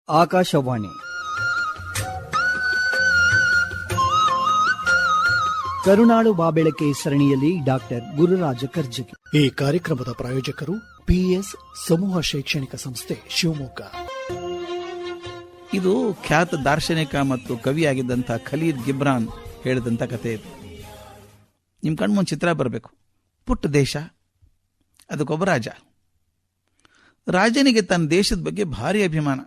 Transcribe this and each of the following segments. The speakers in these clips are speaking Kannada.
ಆಕಾಶವಾಣಿ ಕರುಣಾಳು ಬಾಬೆಳಕೆ ಸರಣಿಯಲ್ಲಿ ಡಾಕ್ಟರ್ ಗುರುರಾಜ ಕರ್ಜಗಿ. ಈ ಕಾರ್ಯಕ್ರಮದ ಪ್ರಾಯೋಜಕರು PS ಸಮೂಹ ಶೈಕ್ಷಣಿಕ ಸಂಸ್ಥೆ ಶಿವಮೊಗ್ಗ. ಇದು ಖ್ಯಾತ ದಾರ್ಶನಿಕ ಮತ್ತು ಕವಿಯಾಗಿದ್ದಂಥ ಖಲೀಲ್ ಗಿಬ್ರಾನ್ ಹೇಳಿದಂಥ ಕಥೆ ಇದು. ನಿಮ್ಮ ಕಣ್ಮುಂದೆ ಚಿತ್ರ ಬರಬೇಕು. ಪುಟ್ಟ ದೇಶ, ಅದಕ್ಕೊಬ್ಬ ರಾಜ. ರಾಜನಿಗೆ ತನ್ನ ದೇಶದ ಬಗ್ಗೆ ಭಾರಿ ಅಭಿಮಾನ.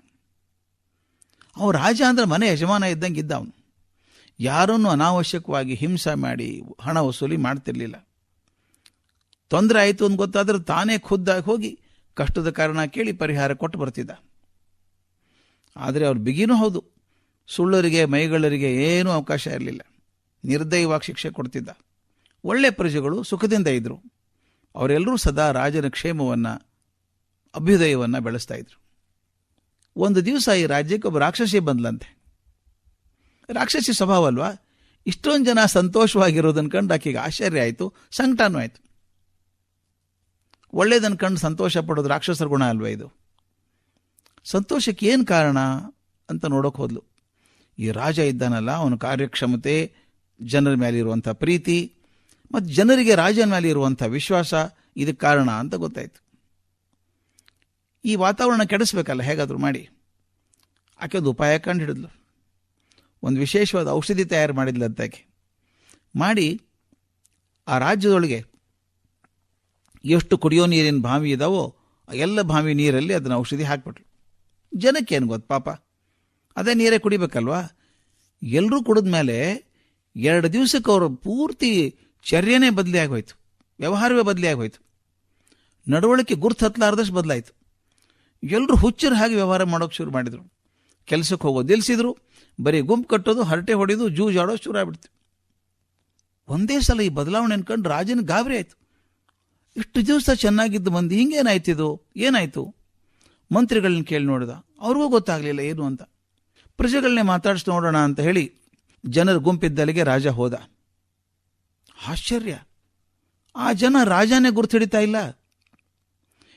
ಅವ ರಾಜ ಅಂದ್ರೆ ಮನೆ ಯಜಮಾನ ಇದ್ದಂಗೆ ಇದ್ದ. ಅವನು ಯಾರನ್ನು ಅನಾವಶ್ಯಕವಾಗಿ ಹಿಂಸೆ ಮಾಡಿ ಹಣ ವಸೂಲಿ ಮಾಡ್ತಿರ್ಲಿಲ್ಲ. ತೊಂದರೆ ಆಯಿತು ಅಂತ ಗೊತ್ತಾದ್ರೆ ತಾನೇ ಖುದ್ದಾಗಿ ಹೋಗಿ ಕಷ್ಟದ ಕಾರಣ ಕೇಳಿ ಪರಿಹಾರ ಕೊಟ್ಟು ಬರ್ತಿದ್ದ. ಆದರೆ ಅವ್ರು ಬಿಗಿನೂ ಹೌದು, ಸುಳ್ಳರಿಗೆ ಮೈಗಳರಿಗೆ ಏನೂ ಅವಕಾಶ ಇರಲಿಲ್ಲ. ನಿರ್ದಯವಾಗಿ ಶಿಕ್ಷೆ ಕೊಡ್ತಿದ್ದ. ಒಳ್ಳೆ ಪ್ರಜೆಗಳು ಸುಖದಿಂದ ಇದ್ದರು. ಅವರೆಲ್ಲರೂ ಸದಾ ರಾಜನ ಕ್ಷೇಮವನ್ನು, ಅಭ್ಯುದಯವನ್ನು ಬೆಳೆಸ್ತಾ ಇದ್ರು. ಒಂದು ದಿವಸ ಈ ರಾಜ್ಯಕ್ಕೆ ಒಬ್ಬ ರಾಕ್ಷಸಿ ಬಂದ್ಲಂತೆ. ರಾಕ್ಷಸಿ ಸ್ವಭಾವ ಅಲ್ವಾ, ಇಷ್ಟೊಂದು ಜನ ಸಂತೋಷವಾಗಿರೋದನ್ನು ಕಂಡು ಆಕೆಗೆ ಆಶ್ಚರ್ಯ ಆಯಿತು, ಸಂಕಟನೂ ಆಯಿತು. ಒಳ್ಳೇದನ್ನು ಕಂಡು ಸಂತೋಷ ಪಡೋದು ರಾಕ್ಷಸರ ಗುಣ ಅಲ್ವಾ ಇದು? ಸಂತೋಷಕ್ಕೆ ಏನು ಕಾರಣ ಅಂತ ನೋಡೋಕೆ ಹೋದ್ಲು. ಈ ರಾಜ ಇದ್ದಾನಲ್ಲ, ಅವನ ಕಾರ್ಯಕ್ಷಮತೆ, ಜನರ ಮೇಲೆ ಇರುವಂಥ ಪ್ರೀತಿ ಮತ್ತು ಜನರಿಗೆ ರಾಜನ ಮೇಲೆ ಇರುವಂಥ ವಿಶ್ವಾಸ ಇದಕ್ಕೆ ಕಾರಣ ಅಂತ ಗೊತ್ತಾಯಿತು. ಈ ವಾತಾವರಣ ಕೆಡಿಸ್ಬೇಕಲ್ಲ ಹೇಗಾದರೂ ಮಾಡಿ. ಆಕೆ ಒಂದು ಉಪಾಯ ಕಂಡು ಹಿಡಿದ್ಲು. ಒಂದು ವಿಶೇಷವಾದ ಔಷಧಿ ತಯಾರು ಮಾಡಿದ್ಲಂತ ಆಕೆ. ಮಾಡಿ ಆ ರಾಜ್ಯದೊಳಗೆ ಎಷ್ಟು ಕುಡಿಯೋ ನೀರಿನ ಬಾವಿ ಇದಾವೋ ಎಲ್ಲ ಬಾವಿ ನೀರಲ್ಲಿ ಅದನ್ನು ಔಷಧಿ ಹಾಕ್ಬಿಟ್ಲು. ಜನಕ್ಕೇನು ಗೊತ್ತು ಪಾಪ, ಅದೇ ನೀರೇ ಕುಡಿಬೇಕಲ್ವಾ. ಎಲ್ಲರೂ ಕುಡಿದ ಮೇಲೆ 2 ದಿವಸಕ್ಕೆ ಅವರು ಪೂರ್ತಿ ಚರ್ಯನೇ ಬದಲಿ ಆಗೋಯ್ತು, ವ್ಯವಹಾರವೇ ಬದಲಿ ಆಗೋಯ್ತು, ನಡವಳಿಕೆ ಗುರ್ತು ಹತ್ತಲಾರ್ದಷ್ಟು ಬದಲಾಯಿತು. ಎಲ್ಲರೂ ಹುಚ್ಚರ ಹಾಗೆ ವ್ಯವಹಾರ ಮಾಡೋಕೆ ಶುರು ಮಾಡಿದರು. ಕೆಲಸಕ್ಕೆ ಹೋಗೋದು ನಿಲ್ಲಿಸಿದ್ರು, ಬರೀ ಗುಂಪು ಕಟ್ಟೋದು, ಹರಟೆ ಹೊಡೆಯೋದು, ಜೂಜಾಡೋದು ಶುರು ಆಗ್ಬಿಡ್ತು. ಒಂದೇ ಸಲ ಈ ಬದಲಾವಣೆ ಅನ್ಕೊಂಡು ರಾಜನ ಗಾಬರಿ ಆಯಿತು. ಇಷ್ಟು ದಿವಸ ಚೆನ್ನಾಗಿದ್ದು ಮಂದಿ ಹಿಂಗೇನಾಯ್ತಿದು, ಏನಾಯಿತು? ಮಂತ್ರಿಗಳನ್ನ ಕೇಳಿ ನೋಡಿದ, ಅವ್ರಿಗೂ ಗೊತ್ತಾಗಲಿಲ್ಲ ಏನು ಅಂತ. ಪ್ರಜೆಗಳನ್ನೇ ಮಾತಾಡಿಸಿ ನೋಡೋಣ ಅಂತ ಹೇಳಿ ಜನರ ಗುಂಪಿದ್ದಲ್ಲಿಗೆ ರಾಜ ಹೋದ. ಆಶ್ಚರ್ಯ, ಆ ಜನ ರಾಜನೇ ಗುರ್ತು ಹಿಡಿತಾ ಇಲ್ಲ.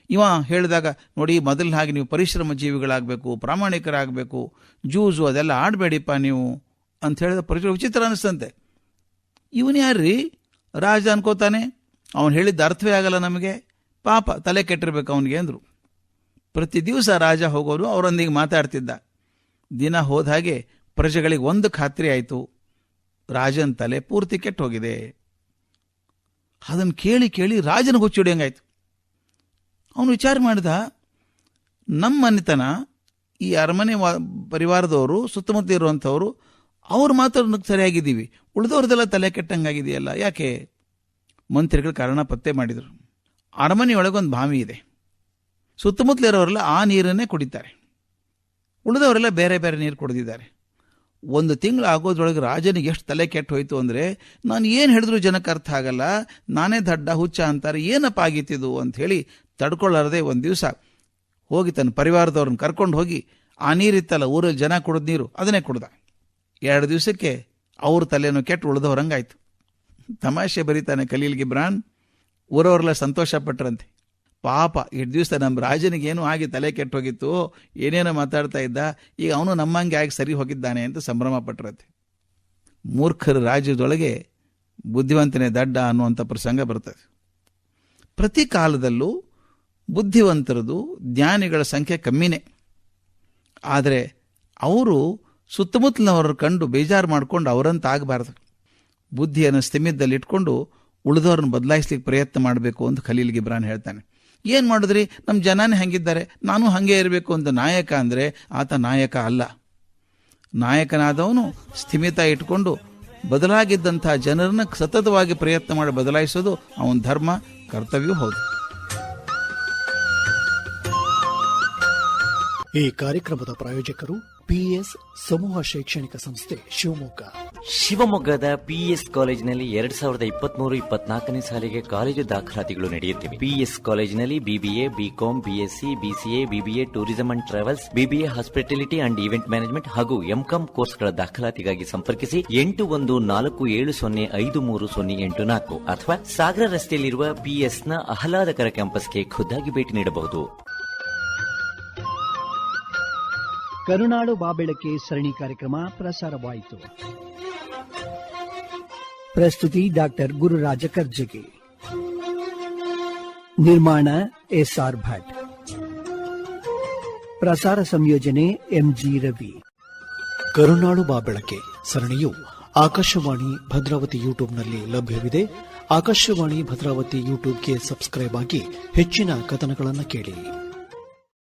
ಇವ ಹೇಳಿದಾಗ, ನೋಡಿ ಮೊದಲ ಹಾಗೆ ನೀವು ಪರಿಶ್ರಮ ಜೀವಿಗಳಾಗಬೇಕು, ಪ್ರಾಮಾಣಿಕರಾಗಬೇಕು, ಜೂಜು ಅದೆಲ್ಲ ಆಡಬೇಡಿಪ್ಪ ನೀವು ಅಂತ ಹೇಳಿದ ಪ್ರಜೆಗಳು ವಿಚಿತ್ರ ಅನಿಸ್ತಂತೆ. ಇವನು ಯಾರ್ರೀ ರಾಜ ಅನ್ಕೋತಾನೆ, ಅವನು ಹೇಳಿದ್ದ ಅರ್ಥವೇ ಆಗಲ್ಲ ನಮಗೆ, ಪಾಪ ತಲೆ ಕೆಟ್ಟಿರ್ಬೇಕು ಅವನಿಗೆ ಅಂದರು. ಪ್ರತಿ ದಿವಸ ರಾಜ ಹೋಗೋರು ಅವರೊಂದಿಗೆ ಮಾತಾಡ್ತಿದ್ದ. ದಿನ ಹೋದ ಹಾಗೆ ಪ್ರಜೆಗಳಿಗೆ ಒಂದು ಖಾತ್ರಿ ಆಯಿತು, ರಾಜನ ತಲೆ ಪೂರ್ತಿ ಕೆಟ್ಟು ಹೋಗಿದೆ. ಅದನ್ನು ಕೇಳಿ ಕೇಳಿ ರಾಜನ ಹುಚ್ಚಿಡಿಯಂಗಾಯ್ತು. ಅವನು ವಿಚಾರ ಮಾಡಿದ, ನಮ್ಮ ಮನೆತನ, ಈ ಅರಮನೆ ಪರಿವಾರದವರು, ಸುತ್ತಮುತ್ತ ಇರುವಂಥವ್ರು, ಅವ್ರು ಮಾತ್ರ ಸರಿಯಾಗಿದ್ದೀವಿ, ಉಳಿದವ್ರದೆಲ್ಲ ತಲೆ ಕೆಟ್ಟಂಗಾಗಿದೆಯಲ್ಲ, ಯಾಕೆ? ಮಂತ್ರಿಗಳು ಕಾರಣ ಪತ್ತೆ ಮಾಡಿದರು. ಅರಮನೆಯೊಳಗೊಂದು ಬಾವಿ ಇದೆ, ಸುತ್ತಮುತ್ತಲಿರೋರೆಲ್ಲ ಆ ನೀರನ್ನೇ ಕುಡಿತಾರೆ, ಉಳಿದವರೆಲ್ಲ ಬೇರೆ ಬೇರೆ ನೀರು ಕುಡಿದಿದ್ದಾರೆ. 1 ತಿಂಗಳು ಆಗೋದ್ರೊಳಗೆ ರಾಜನಿಗೆ ಎಷ್ಟು ತಲೆ ಕೆಟ್ಟು ಹೋಯಿತು ಅಂದರೆ, ನಾನು ಏನು ಹೇಳಿದ್ರು ಜನಕ್ಕೆ ಅರ್ಥ ಆಗಲ್ಲ, ನಾನೇ ದಡ್ಡ ಹುಚ್ಚ ಅಂತಾರೆ, ಏನಪ್ಪ ಆಗಿತ್ತಿದು ಅಂತ ಹೇಳಿ ತಡ್ಕೊಳ್ಳಾರದೆ ಒಂದು ದಿವಸ ಹೋಗಿ ತನ್ನ ಪರಿವಾರದವ್ರನ್ನ ಕರ್ಕೊಂಡು ಹೋಗಿ ಆ ನೀರಿತ್ತಲ್ಲ ಊರಲ್ಲಿ ಜನ ಕುಡಿದ ನೀರು ಅದನ್ನೇ ಕುಡ್ದ. 2 ದಿವಸಕ್ಕೆ ಅವ್ರ ತಲೆನೂ ಕೆಟ್ಟು ಉಳಿದವ್ರಂಗಾಯ್ತು. ತಮಾಷೆ ಬರೀತಾನೆ ಖಲೀಲ್ ಗಿಬ್ರಾನ್. ಊರವರೆಲ್ಲ ಸಂತೋಷ ಪಟ್ರಂತೆ. ಪಾಪ ಇಷ್ಟು ದಿವಸ ನಮ್ಮ ರಾಜನಿಗೇನು ಆಗಿ ತಲೆ ಕೆಟ್ಟು ಹೋಗಿತ್ತು, ಏನೇನೋ ಮಾತಾಡ್ತಾ ಇದ್ದ, ಈಗ ಅವನು ನಮ್ಮಂಗೆ ಆಗಿ ಸರಿ ಹೋಗಿದ್ದಾನೆ ಅಂತ ಸಂಭ್ರಮ ಪಟ್ರಂತೆ. ಮೂರ್ಖರ ರಾಜ್ಯದೊಳಗೆ ಬುದ್ಧಿವಂತನೇ ದಡ್ಡ ಅನ್ನುವಂಥ ಪ್ರಸಂಗ ಬರ್ತದೆ. ಪ್ರತಿ ಕಾಲದಲ್ಲೂ ಬುದ್ಧಿವಂತರದು, ಜ್ಞಾನಿಗಳ ಸಂಖ್ಯೆ ಕಮ್ಮಿನೇ. ಆದರೆ ಅವರು ಸುತ್ತಮುತ್ತಲಿನವ್ರ ಕಂಡು ಬೇಜಾರು ಮಾಡಿಕೊಂಡು ಅವರಂತ ಆಗಬಾರ್ದು. ಬುದ್ಧಿಯನ್ನು ಸ್ಥಿಮಿತದಲ್ಲಿಟ್ಕೊಂಡು ಉಳಿದವ್ರನ್ನ ಬದಲಾಯಿಸ್ಲಿಕ್ಕೆ ಪ್ರಯತ್ನ ಮಾಡಬೇಕು ಅಂತ ಖಲೀಲ್ ಗಿಬ್ರಾನ್ ಹೇಳ್ತಾನೆ. ಏನು ಮಾಡಿದ್ರಿ, ನಮ್ಮ ಜನನೇ ಹಂಗಿದ್ದಾರೆ, ನಾನು ಹಾಗೆ ಇರಬೇಕು ಅಂತ ನಾಯಕ ಅಂದರೆ ಆತ ನಾಯಕ ಅಲ್ಲ. ನಾಯಕನಾದವನು ಸ್ಥಿಮಿತ ಇಟ್ಕೊಂಡು ಬದಲಾಗಿದ್ದಂಥ ಜನರನ್ನ ಸತತವಾಗಿ ಪ್ರಯತ್ನ ಮಾಡಿ ಬದಲಾಯಿಸೋದು ಅವನ ಧರ್ಮ, ಕರ್ತವ್ಯವೂ ಹೌದು. ಈ ಕಾರ್ಯಕ್ರಮದ ಪ್ರಾಯೋಜಕರು PS ಸಮೂಹ ಶೈಕ್ಷಣಿಕ ಸಂಸ್ಥೆ ಶಿವಮೊಗ್ಗ. ಶಿವಮೊಗ್ಗದ PS ಕಾಲೇಜಿನಲ್ಲಿ 2023-24ನೇ ಸಾಲಿಗೆ ಕಾಲೇಜು ದಾಖಲಾತಿಗಳು ನಡೆಯುತ್ತಿವೆ. PS ಕಾಲೇಜಿನಲ್ಲಿ BBA, BCom, BSc, BCA, BBA tourism and travels, BBA hospitality and event management ಹಾಗೂ MCom ಕೋರ್ಸ್ಗಳ ದಾಖಲಾತಿಗಾಗಿ ಸಂಪರ್ಕಿಸಿ 8147503084 ಅಥವಾ ಸಾಗರ ರಸ್ತೆಯಲ್ಲಿರುವ PSನ ಆಹ್ಲಾದಕರ ಕ್ಯಾಂಪಸ್ಗೆ ಖುದ್ದಾಗಿ ಭೇಟಿ ನೀಡಬಹುದು. ಕರುನಾಡು ಬಾಬೆಳಕೆ ಸರಣಿ ಕಾರ್ಯಕ್ರಮ ಪ್ರಸಾರವಾಯಿತು. ಪ್ರಸ್ತುತಿ ಡಾಕ್ಟರ್ ಗುರುರಾಜ ಕರ್ಜಗಿ. ನಿರ್ಮಾಣ ಎಸ್ಆರ್ ಭಟ್. ಪ್ರಸಾರ ಸಂಯೋಜನೆ ಎಂಜಿ ರವಿ. ಕರುನಾಳು ಬಾಬೆಳಕೆ ಸರಣಿಯು ಆಕಾಶವಾಣಿ ಭದ್ರಾವತಿ ಯೂಟ್ಯೂಬ್ನಲ್ಲಿ ಲಭ್ಯವಿದೆ. ಆಕಾಶವಾಣಿ ಭದ್ರಾವತಿ ಯೂಟ್ಯೂಬ್ಗೆ ಸಬ್ಸ್ಕ್ರೈಬ್ ಆಗಿ ಹೆಚ್ಚಿನ ಕಥನಗಳನ್ನು ಕೇಳಿ.